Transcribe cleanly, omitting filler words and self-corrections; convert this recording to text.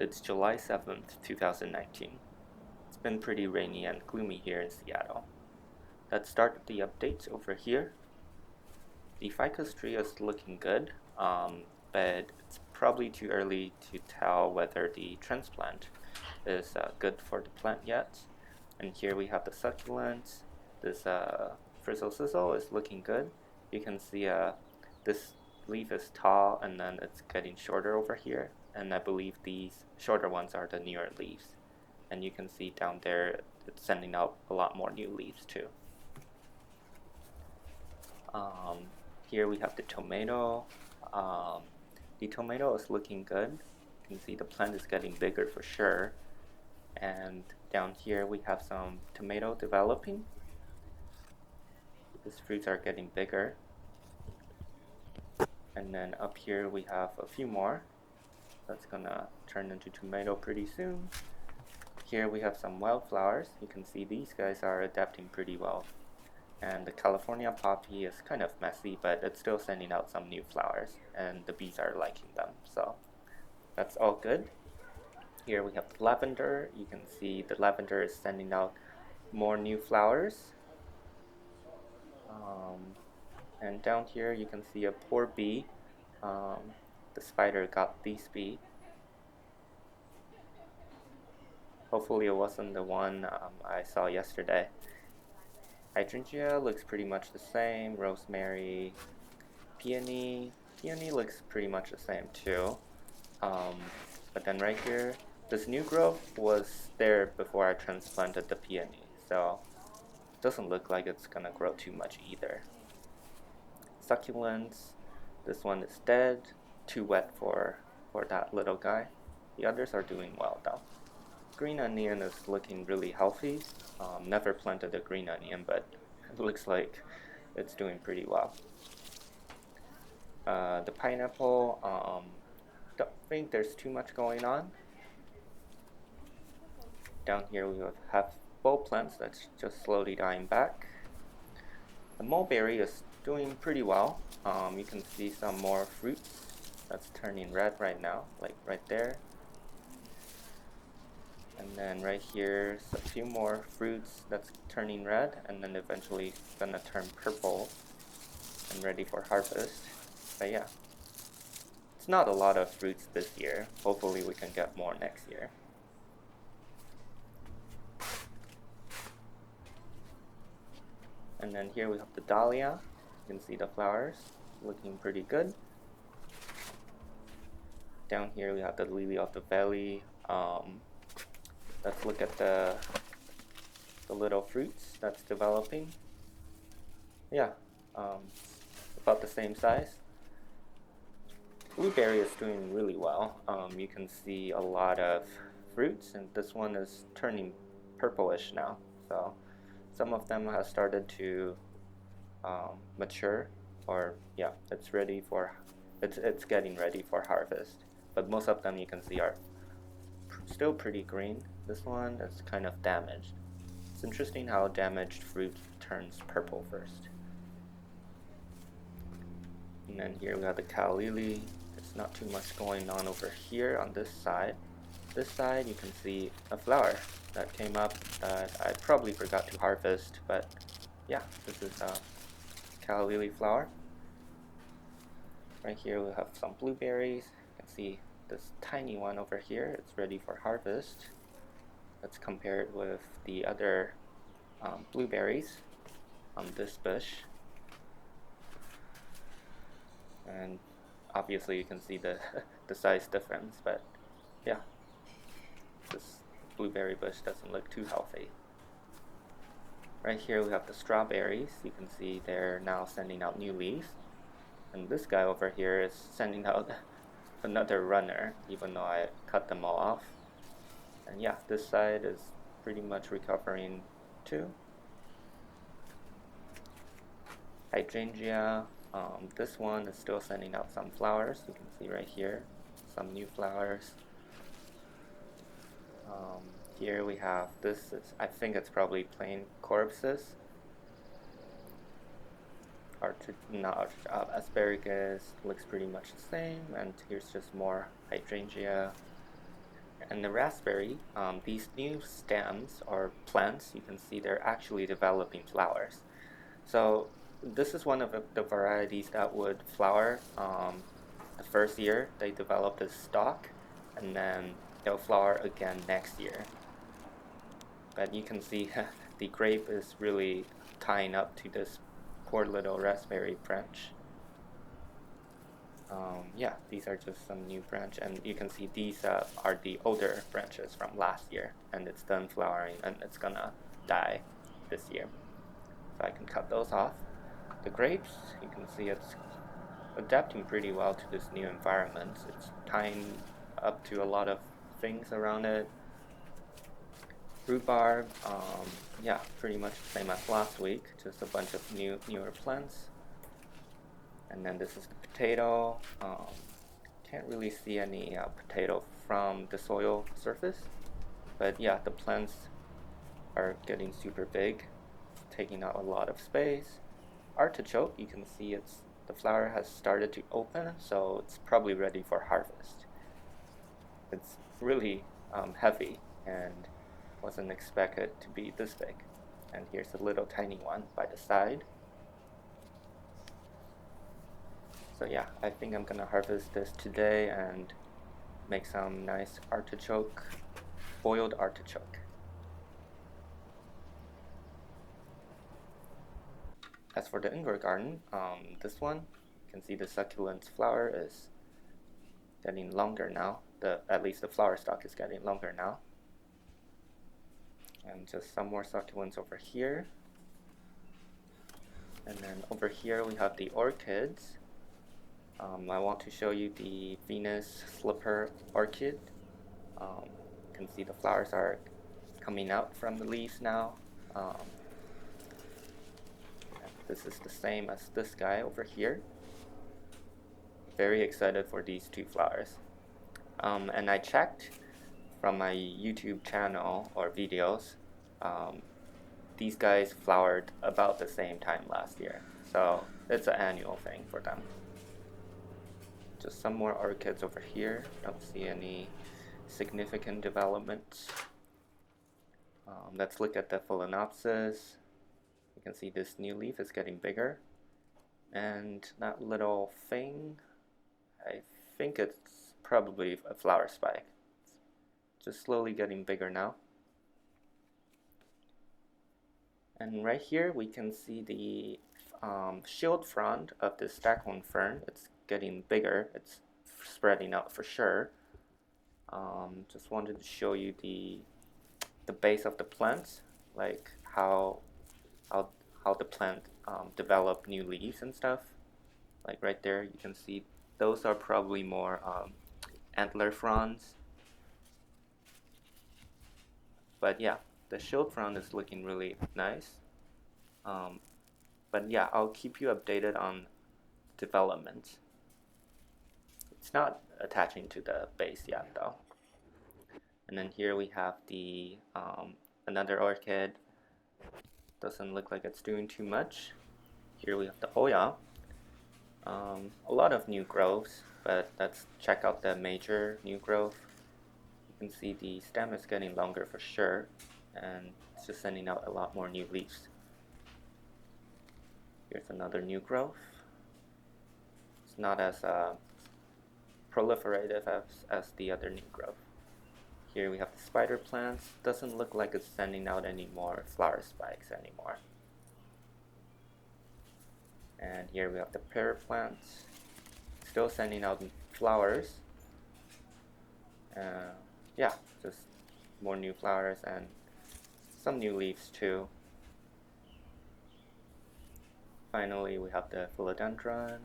It's July 7th, 2019. It's been pretty rainy and gloomy here in Seattle. Let's start with the updates over here. The ficus tree is looking good, but it's probably too early to tell whether the transplant is good for the plant yet. And here we have the succulents. This frizzle sizzle is looking good. You can see this leaf is tall and then it's getting shorter over here. And I believe these shorter ones are the newer leaves. And you can see down there it's sending out a lot more new leaves too. Here we have the tomato. The tomato is looking good. You can see the plant is getting bigger for sure. And down here we have some tomato developing. These fruits are getting bigger. And then up here we have a few more. That's gonna turn into tomato pretty soon. Here we have some wildflowers. You can see these guys are adapting pretty well. And the California poppy is kind of messy, but it's still sending out some new flowers, and the bees are liking them, so that's all good. Here we have the lavender. You can see the lavender is sending out more new flowers. And down here you can see a poor bee. The spider got this bee. Hopefully it wasn't the one I saw yesterday. Hydrangea looks pretty much the same. Rosemary, peony looks pretty much the same too. But then right here, this new growth was there before I transplanted the peony, so it doesn't look like it's gonna grow too much either. Succulents, this one is dead, too wet for that little guy. The others are doing well though. Green onion is looking really healthy. Never planted a green onion, but it looks like it's doing pretty well. The pineapple, don't think there's too much going on. Down here we have bulb plants that's just slowly dying back. The mulberry is doing pretty well. You can see some more fruits that's turning red right now, like right there. And then right here, a few more fruits that's turning red, and then eventually gonna turn purple and ready for harvest. But yeah, it's not a lot of fruits this year. Hopefully we can get more next year. And then here we have the dahlia. You can see the flowers looking pretty good. Down here we have the lily of the valley. Let's look at the little fruits that's developing. Yeah, about the same size. Blueberry is doing really well. You can see a lot of fruits, and this one is turning purplish now. So some of them have started to mature, or yeah, it's getting ready for harvest. But most of them you can see are still pretty green. This one is kind of damaged. It's interesting how damaged fruit turns purple first. And then here we have the calla lily. There's not too much going on over here on this side. This side you can see a flower that came up that I probably forgot to harvest, but yeah, this is a calla lily flower. Right here we have some blueberries. You can see this tiny one over here. It's ready for harvest. Let's compare it with the other blueberries on this bush. And obviously you can see the size difference, but yeah, this blueberry bush doesn't look too healthy. Right here we have the strawberries. You can see they're now sending out new leaves. And this guy over here is sending out another runner, even though I cut them all off. And yeah, this side is pretty much recovering too. Hydrangea, this one is still sending out some flowers. You can see right here, some new flowers. Here we have this, I think it's probably plain corpses. Asparagus looks pretty much the same, and here's just more hydrangea. And the raspberry, these new stems or plants, you can see they're actually developing flowers. So this is one of the varieties that would flower the first year. They develop a stalk, and then they'll flower again next year. But you can see the grape is really tying up to this poor little raspberry branch. Yeah, these are just some new branch, and you can see these are the older branches from last year, and it's done flowering and it's gonna die this year. So I can cut those off. The grapes, you can see it's adapting pretty well to this new environment. It's tying up to a lot of things around it. Rhubarb, yeah, pretty much the same as last week, just a bunch of newer plants. And then this is the potato. Can't really see any potato from the soil surface, but yeah, the plants are getting super big, taking out a lot of space. Artichoke, you can see the flower has started to open, so it's probably ready for harvest. It's really heavy and wasn't expected to be this big. And here's a little tiny one by the side. So yeah, I think I'm gonna harvest this today and make some nice artichoke, boiled artichoke. As for the indoor garden, this one, you can see the succulent flower is getting longer now. At least the flower stalk is getting longer now. And just some more succulents over here. And then over here we have the orchids. I want to show you the Venus slipper orchid. You can see the flowers are coming out from the leaves now. This is the same as this guy over here. Very excited for these two flowers. And I checked from my YouTube channel or videos, these guys flowered about the same time last year. So it's an annual thing for them. Just some more orchids over here. Don't see any significant developments. Let's look at the Phalaenopsis. You can see this new leaf is getting bigger. And that little thing, I think it's probably a flower spike. Just slowly getting bigger now. And right here we can see the shield frond of the staghorn fern. It's getting bigger, it's spreading out for sure. Just wanted to show you the base of the plants, like how the plant develop new leaves and stuff. Like right there, you can see those are probably more antler fronds. But yeah, the shield frond is looking really nice. But yeah, I'll keep you updated on development. It's not attaching to the base yet though. And then here we have the another orchid. Doesn't look like it's doing too much. Here we have the Hoya. A lot of new growths, but let's check out the major new growth. You can see the stem is getting longer for sure, and it's just sending out a lot more new leaves. Here's another new growth. It's not as proliferative as the other new growth. Here we have the spider plants. Doesn't look like it's sending out any more flower spikes anymore. And here we have the pear plants, still sending out flowers. Yeah, just more new flowers and some new leaves too. Finally, we have the philodendron.